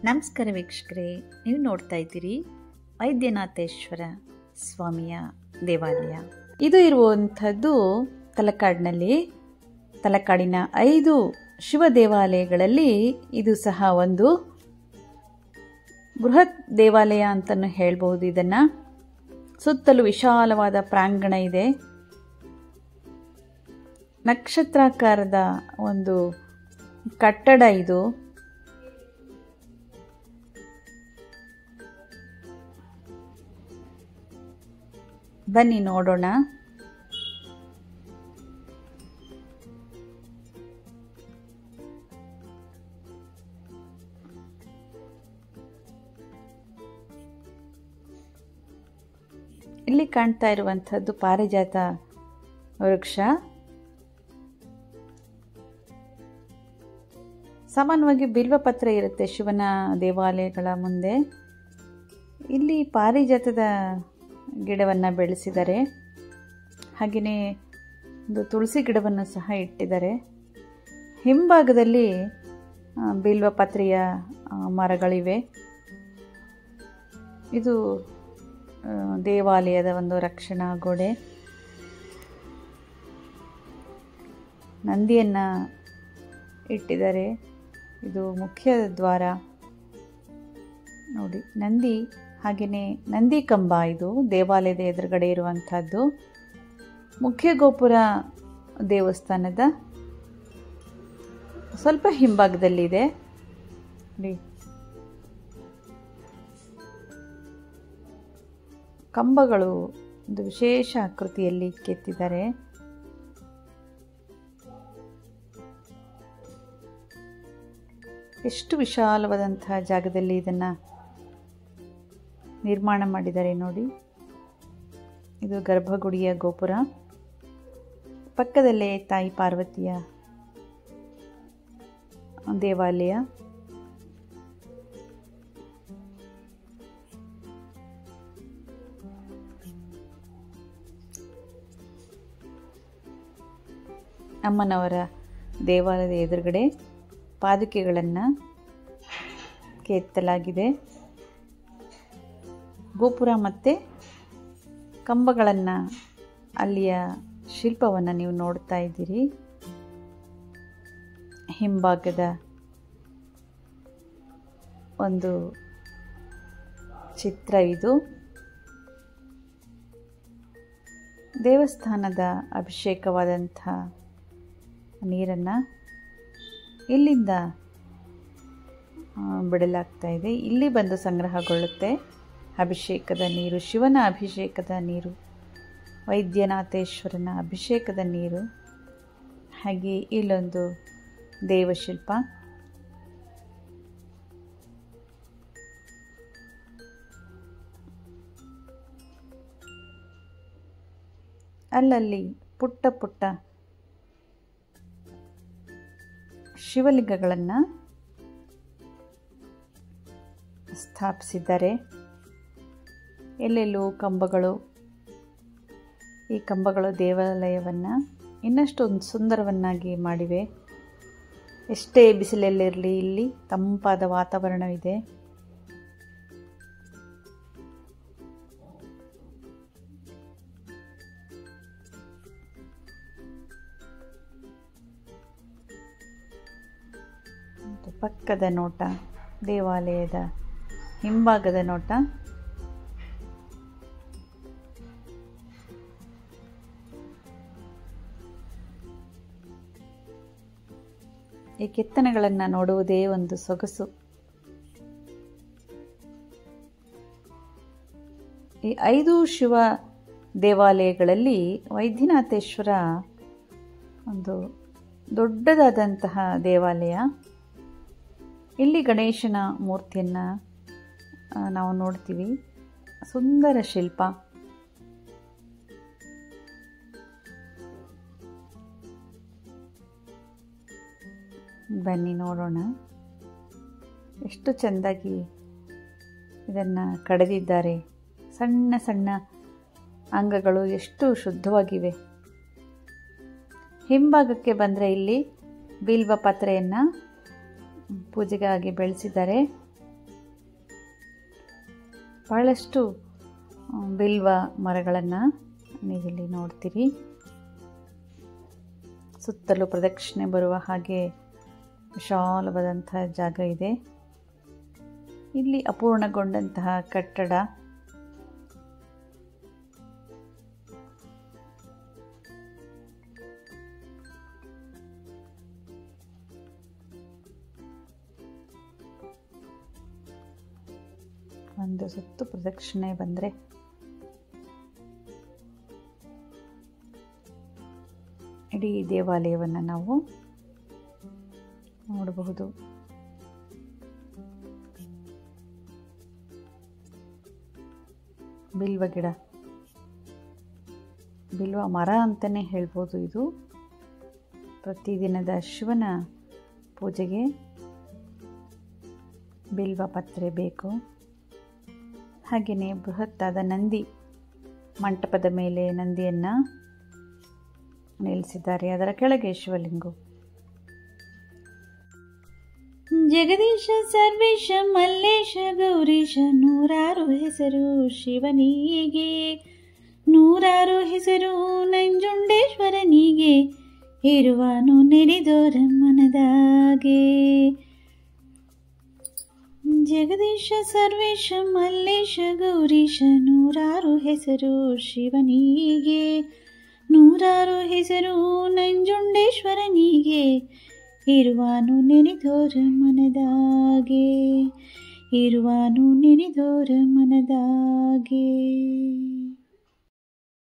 ನಮಸ್ಕಾರ ವೀಕ್ಷಕರೇ, ನೀವು ನೋಡ್ತಾ ಇದ್ದೀರಿ ವೈದ್ಯನಾಥೇಶ್ವರ ಸ್ವಾಮಿಯ ದೇವಾಲಯ. ಇದು ಇರುವಂಥದ್ದು ತಲಕಾಡಿನ 5 ಶಿವ ದೇವಾಲಯಗಳಲ್ಲಿ ಇದು ಸಹ ಒಂದು ಬೃಹತ್ ದೇವಾಲಯ ಅಂತಲೂ ಹೇಳ್ಬೋದು. ಇದನ್ನು ಸುತ್ತಲೂ ವಿಶಾಲವಾದ ಪ್ರಾಂಗಣ ಇದೆ. ನಕ್ಷತ್ರಾಕಾರದ ಒಂದು ಕಟ್ಟಡ ಇದು. ಬನ್ನಿ ನೋಡೋಣ. ಇಲ್ಲಿ ಕಾಣ್ತಾ ಇರುವಂಥದ್ದು ಪಾರಿಜಾತ ವೃಕ್ಷ. ಸಾಮಾನ್ಯವಾಗಿ ಬಿಲ್ವಪತ್ರ ಇರುತ್ತೆ ಶಿವನ ದೇವಾಲಯಗಳ ಮುಂದೆ. ಇಲ್ಲಿ ಪಾರಿಜಾತದ ಗಿಡವನ್ನು ಬೆಳೆಸಿದ್ದಾರೆ. ಹಾಗೆಯೇ ಒಂದು ತುಳಸಿ ಗಿಡವನ್ನು ಸಹ ಇಟ್ಟಿದ್ದಾರೆ. ಹಿಂಭಾಗದಲ್ಲಿ ಬಿಲ್ವಪತ್ರೆಯ ಮರಗಳಿವೆ. ಇದು ದೇವಾಲಯದ ಒಂದು ರಕ್ಷಣಾ ಗೋಡೆ. ನಂದಿಯನ್ನು ಇಟ್ಟಿದ್ದಾರೆ. ಇದು ಮುಖ್ಯ ದ್ವಾರ ನೋಡಿ. ನಂದಿ ಹಾಗೆಯೇ ನಂದಿ ಕಂಬ ಇದು ದೇವಾಲಯದ ಎದುರುಗಡೆ ಇರುವಂಥದ್ದು. ಮುಖ್ಯ ಗೋಪುರ ದೇವಸ್ಥಾನದ ಸ್ವಲ್ಪ ಹಿಂಭಾಗದಲ್ಲಿದೆ ನೋಡಿ. ಕಂಬಗಳು ಒಂದು ವಿಶೇಷ ಆಕೃತಿಯಲ್ಲಿ ಕೆತ್ತಿದ್ದಾರೆ. ಎಷ್ಟು ವಿಶಾಲವಾದಂತಹ ಜಾಗದಲ್ಲಿ ಇದನ್ನು ನಿರ್ಮಾಣ ಮಾಡಿದ್ದಾರೆ ನೋಡಿ. ಇದು ಗರ್ಭಗುಡಿಯ ಗೋಪುರ. ಪಕ್ಕದಲ್ಲೇ ತಾಯಿ ಪಾರ್ವತಿಯ ದೇವಾಲಯ. ಅಮ್ಮನವರ ದೇವಾಲಯದ ಎದುರುಗಡೆ ಪಾದುಕೆಗಳನ್ನು ಕೆತ್ತಲಾಗಿದೆ. ಗೋಪುರ ಮತ್ತು ಕಂಬಗಳನ್ನು, ಅಲ್ಲಿಯ ಶಿಲ್ಪವನ್ನು ನೀವು ನೋಡ್ತಾ ಇದ್ದೀರಿ. ಹಿಂಭಾಗದ ಒಂದು ಚಿತ್ರ ಇದು. ದೇವಸ್ಥಾನದ ಅಭಿಷೇಕವಾದಂಥ ನೀರನ್ನು ಇಲ್ಲಿಂದ ಬಿಡಲಾಗ್ತಾ ಇದೆ. ಇಲ್ಲಿ ಬಂದು ಸಂಗ್ರಹಗೊಳ್ಳುತ್ತೆ ಅಭಿಷೇಕದ ನೀರು, ಶಿವನ ಅಭಿಷೇಕದ ನೀರು, ವೈದ್ಯನಾಥೇಶ್ವರನ ಅಭಿಷೇಕದ ನೀರು. ಹಾಗೆ ಇಲ್ಲೊಂದು ದೇವಶಿಲ್ಪ. ಅಲ್ಲಲ್ಲಿ ಪುಟ್ಟ ಪುಟ್ಟ ಶಿವಲಿಂಗಗಳನ್ನು ಸ್ಥಾಪಿಸಿದ್ದಾರೆ. ಎಲ್ಲೆಲ್ಲೂ ಕಂಬಗಳು. ಈ ಕಂಬಗಳು ದೇವಾಲಯವನ್ನು ಇನ್ನಷ್ಟು ಒಂದು ಸುಂದರವನ್ನಾಗಿ ಮಾಡಿವೆ. ಎಷ್ಟೇ ಬಿಸಿಲಲ್ಲಿರಲಿ ಇಲ್ಲಿ ತಂಪಾದ ವಾತಾವರಣವಿದೆ. ಪಕ್ಕದ ನೋಟ, ದೇವಾಲಯದ ಹಿಂಭಾಗದ ನೋಟ. ಈ ಕೆತ್ತನೆಗಳನ್ನು ನೋಡುವುದೇ ಒಂದು ಸೊಗಸು. ಈ 5 ಶಿವ ದೇವಾಲಯಗಳಲ್ಲಿ ವೈದ್ಯನಾಥೇಶ್ವರ ಒಂದು ದೊಡ್ಡದಾದಂತಹ ದೇವಾಲಯ. ಇಲ್ಲಿ ಗಣೇಶನ ಮೂರ್ತಿಯನ್ನು ನಾವು ನೋಡ್ತೀವಿ. ಸುಂದರ ಶಿಲ್ಪ. ಬನ್ನಿ ನೋಡೋಣ. ಎಷ್ಟು ಚೆಂದಾಗಿ ಇದನ್ನು ಕಡೆದಿದ್ದಾರೆ. ಸಣ್ಣ ಸಣ್ಣ ಅಂಗಗಳು ಎಷ್ಟು ಶುದ್ಧವಾಗಿವೆ. ಹಿಂಭಾಗಕ್ಕೆ ಬಂದರೆ ಇಲ್ಲಿ ಬಿಲ್ವ ಪತ್ರೆಯನ್ನು ಪೂಜೆಗಾಗಿ ಬೆಳೆಸಿದ್ದಾರೆ. ಬಹಳಷ್ಟು ಬಿಲ್ವ ಮರಗಳನ್ನು ನೀವಿಲ್ಲಿ ನೋಡ್ತೀರಿ. ಸುತ್ತಲೂ ಪ್ರದಕ್ಷಿಣೆ ಬರುವ ಹಾಗೆ ವಿಶಾಲವಾದಂಥ ಜಾಗ ಇದೆ. ಇಲ್ಲಿ ಅಪೂರ್ಣಗೊಂಡಂತಹ ಕಟ್ಟಡ. ಒಂದು ಸುತ್ತು ಪ್ರದಕ್ಷಿಣೆ ಬಂದರೆ ಇಡೀ ದೇವಾಲಯವನ್ನು ನಾವು ನೋಡಬಹುದು. ಬಿಲ್ವ ಗಿಡ, ಬಿಲ್ವ ಮರ ಅಂತಲೇ ಹೇಳ್ಬೋದು. ಇದು ಪ್ರತಿದಿನದ ಶಿವನ ಪೂಜೆಗೆ ಬಿಲ್ವ ಪತ್ರೆ ಬೇಕು. ಹಾಗೆಯೇ ಬೃಹತ್ತಾದ ನಂದಿ ಮಂಟಪದ ಮೇಲೆ ನಂದಿಯನ್ನು ನಿಲ್ಲಿಸಿದ್ದಾರೆ. ಅದರ ಕೆಳಗೆ ಶಿವಲಿಂಗ. ಜಗದೀಶ ಸರ್ವೇಶ ಮಲ್ಲೇಶ ಗೌರೀಶ ನೂರಾರು ಹೆಸರು ಶಿವನಿಗೆ, ನೂರಾರು ಹೆಸರು ನಂಜುಂಡೇಶ್ವರನಿಗೆ, ಇರುವನು ನೆನೆದೋರ ಮನದಾಗೆ. ಜಗದೀಶ ಸರ್ವೇಶ ಮಲ್ಲೇಶ ಗೌರೀಶ ನೂರಾರು ಹೆಸರು ಶಿವನಿಗೆ, ನೂರಾರು ಹೆಸರು ನಂಜುಂಡೇಶ್ವರನಿಗೆ, ಇರುವನು ನೆನೆದೋರ ಮನದಾಗೆ, ಇರುವನು ನೆನೆದೋರ ಮನದಾಗೆ.